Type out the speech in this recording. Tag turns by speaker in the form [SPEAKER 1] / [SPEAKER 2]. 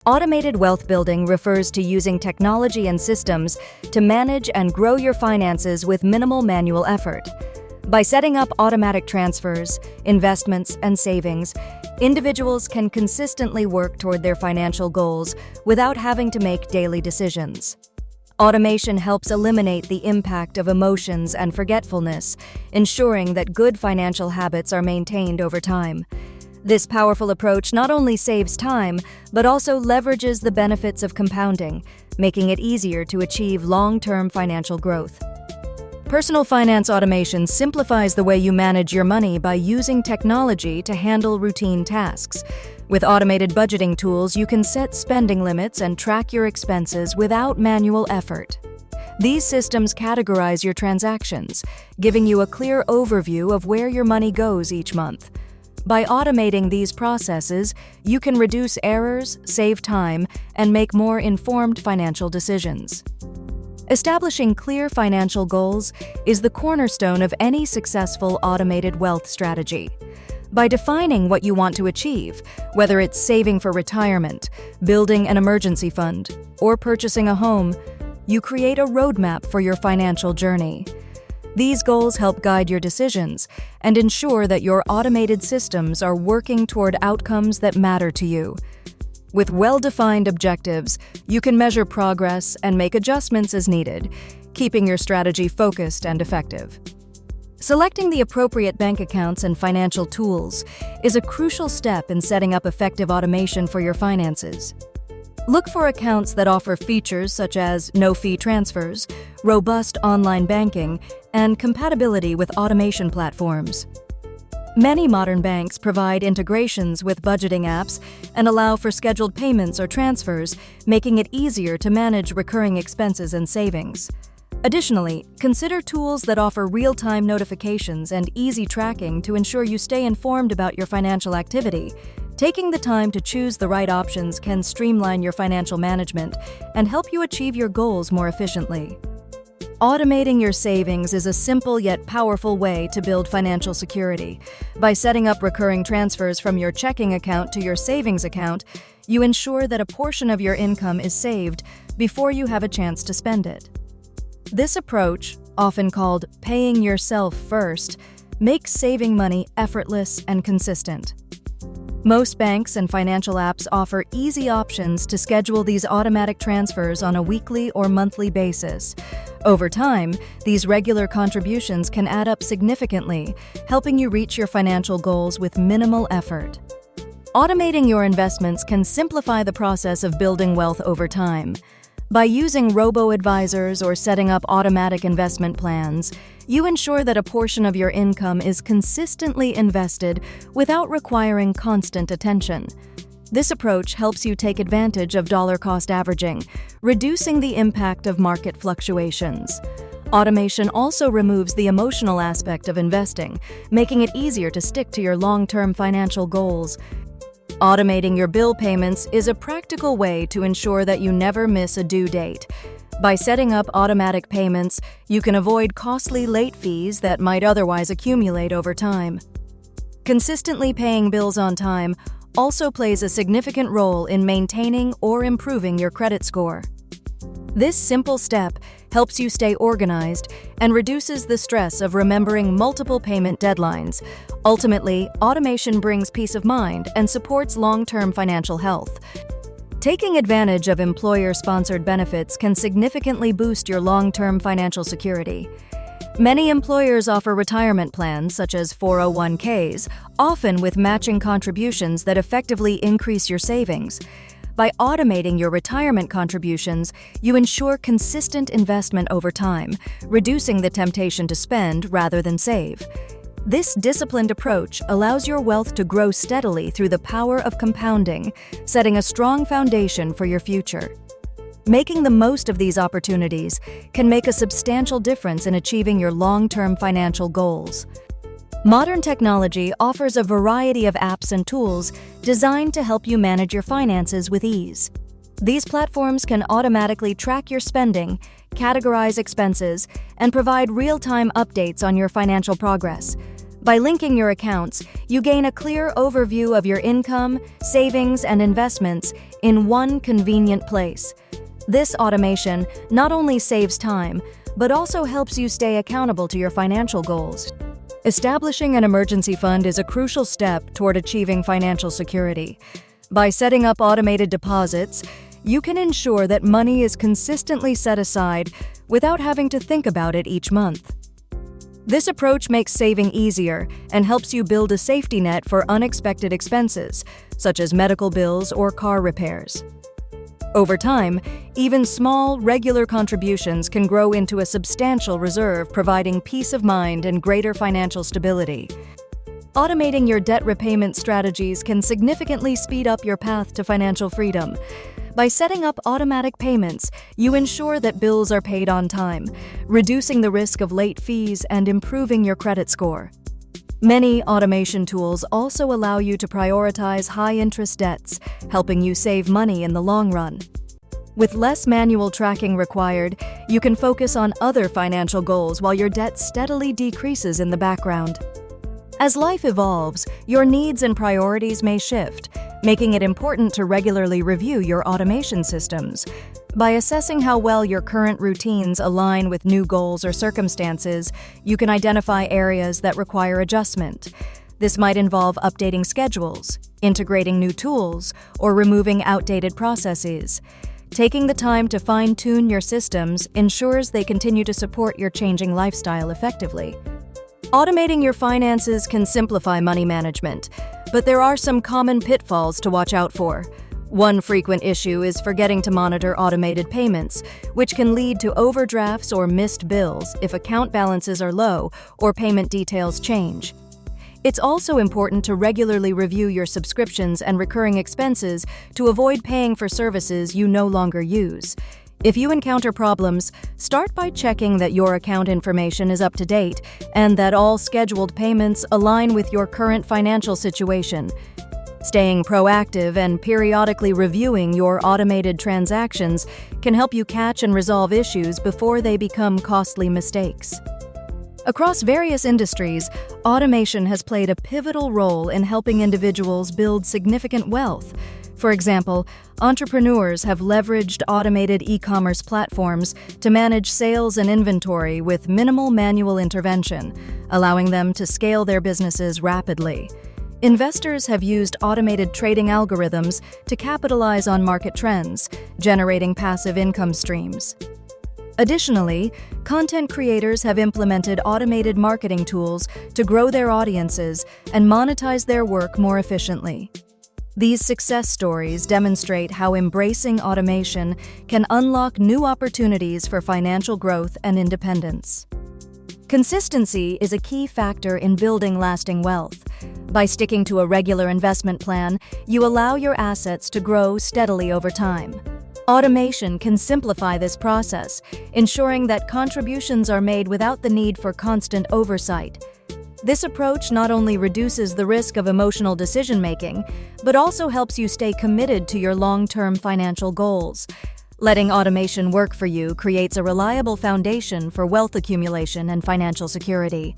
[SPEAKER 1] Automated wealth building refers to using technology and systems to manage and grow your finances with minimal manual effort. By setting up automatic transfers, investments, and savings, individuals can consistently work toward their financial goals without having to make daily decisions. Automation helps eliminate the impact of emotions and forgetfulness, ensuring that good financial habits are maintained over time. This powerful approach not only saves time, but also leverages the benefits of compounding, making it easier to achieve long-term financial growth. Personal finance automation simplifies the way you manage your money by using technology to handle routine tasks. With automated budgeting tools, you can set spending limits and track your expenses without manual effort. These systems categorize your transactions, giving you a clear overview of where your money goes each month. By automating these processes, you can reduce errors, save time, and make more informed financial decisions. Establishing clear financial goals is the cornerstone of any successful automated wealth strategy. By defining what you want to achieve, whether it's saving for retirement, building an emergency fund, or purchasing a home, you create a roadmap for your financial journey. These goals help guide your decisions and ensure that your automated systems are working toward outcomes that matter to you. With well-defined objectives, you can measure progress and make adjustments as needed, keeping your strategy focused and effective. Selecting the appropriate bank accounts and financial tools is a crucial step in setting up effective automation for your finances. Look for accounts that offer features such as no-fee transfers, robust online banking, and compatibility with automation platforms. Many modern banks provide integrations with budgeting apps and allow for scheduled payments or transfers, making it easier to manage recurring expenses and savings. Additionally, consider tools that offer real-time notifications and easy tracking to ensure you stay informed about your financial activity. Taking the time to choose the right options can streamline your financial management and help you achieve your goals more efficiently. Automating your savings is a simple yet powerful way to build financial security. By setting up recurring transfers from your checking account to your savings account, you ensure that a portion of your income is saved before you have a chance to spend it. This approach, often called paying yourself first, makes saving money effortless and consistent. Most banks and financial apps offer easy options to schedule these automatic transfers on a weekly or monthly basis. Over time, these regular contributions can add up significantly, helping you reach your financial goals with minimal effort. Automating your investments can simplify the process of building wealth over time. By using robo-advisors or setting up automatic investment plans, you ensure that a portion of your income is consistently invested without requiring constant attention. This approach helps you take advantage of dollar-cost averaging, reducing the impact of market fluctuations. Automation also removes the emotional aspect of investing, making it easier to stick to your long-term financial goals. Automating your bill payments is a practical way to ensure that you never miss a due date. By setting up automatic payments, you can avoid costly late fees that might otherwise accumulate over time. Consistently paying bills on time also plays a significant role in maintaining or improving your credit score. This simple step helps you stay organized and reduces the stress of remembering multiple payment deadlines. Ultimately, automation brings peace of mind and supports long-term financial health. Taking advantage of employer-sponsored benefits can significantly boost your long-term financial security. Many employers offer retirement plans such as 401ks, often with matching contributions that effectively increase your savings. By automating your retirement contributions, you ensure consistent investment over time, reducing the temptation to spend rather than save. This disciplined approach allows your wealth to grow steadily through the power of compounding, setting a strong foundation for your future. Making the most of these opportunities can make a substantial difference in achieving your long-term financial goals. Modern technology offers a variety of apps and tools designed to help you manage your finances with ease. These platforms can automatically track your spending, categorize expenses, and provide real-time updates on your financial progress. By linking your accounts, you gain a clear overview of your income, savings, and investments in one convenient place. This automation not only saves time, but also helps you stay accountable to your financial goals. Establishing an emergency fund is a crucial step toward achieving financial security. By setting up automated deposits, you can ensure that money is consistently set aside without having to think about it each month. This approach makes saving easier and helps you build a safety net for unexpected expenses, such as medical bills or car repairs. Over time, even small, regular contributions can grow into a substantial reserve, providing peace of mind and greater financial stability. Automating your debt repayment strategies can significantly speed up your path to financial freedom. By setting up automatic payments, you ensure that bills are paid on time, reducing the risk of late fees and improving your credit score. Many automation tools also allow you to prioritize high-interest debts, helping you save money in the long run. With less manual tracking required, you can focus on other financial goals while your debt steadily decreases in the background. As life evolves, your needs and priorities may shift, making it important to regularly review your automation systems. By assessing how well your current routines align with new goals or circumstances, you can identify areas that require adjustment. This might involve updating schedules, integrating new tools, or removing outdated processes. Taking the time to fine-tune your systems ensures they continue to support your changing lifestyle effectively. Automating your finances can simplify money management, but there are some common pitfalls to watch out for. One frequent issue is forgetting to monitor automated payments, which can lead to overdrafts or missed bills if account balances are low or payment details change. It's also important to regularly review your subscriptions and recurring expenses to avoid paying for services you no longer use. If you encounter problems, start by checking that your account information is up to date and that all scheduled payments align with your current financial situation. Staying proactive and periodically reviewing your automated transactions can help you catch and resolve issues before they become costly mistakes. Across various industries, automation has played a pivotal role in helping individuals build significant wealth. For example, entrepreneurs have leveraged automated e-commerce platforms to manage sales and inventory with minimal manual intervention, allowing them to scale their businesses rapidly. Investors have used automated trading algorithms to capitalize on market trends, generating passive income streams. Additionally, content creators have implemented automated marketing tools to grow their audiences and monetize their work more efficiently. These success stories demonstrate how embracing automation can unlock new opportunities for financial growth and independence. Consistency is a key factor in building lasting wealth. By sticking to a regular investment plan, you allow your assets to grow steadily over time. Automation can simplify this process, ensuring that contributions are made without the need for constant oversight. This approach not only reduces the risk of emotional decision-making, but also helps you stay committed to your long-term financial goals. Letting automation work for you creates a reliable foundation for wealth accumulation and financial security.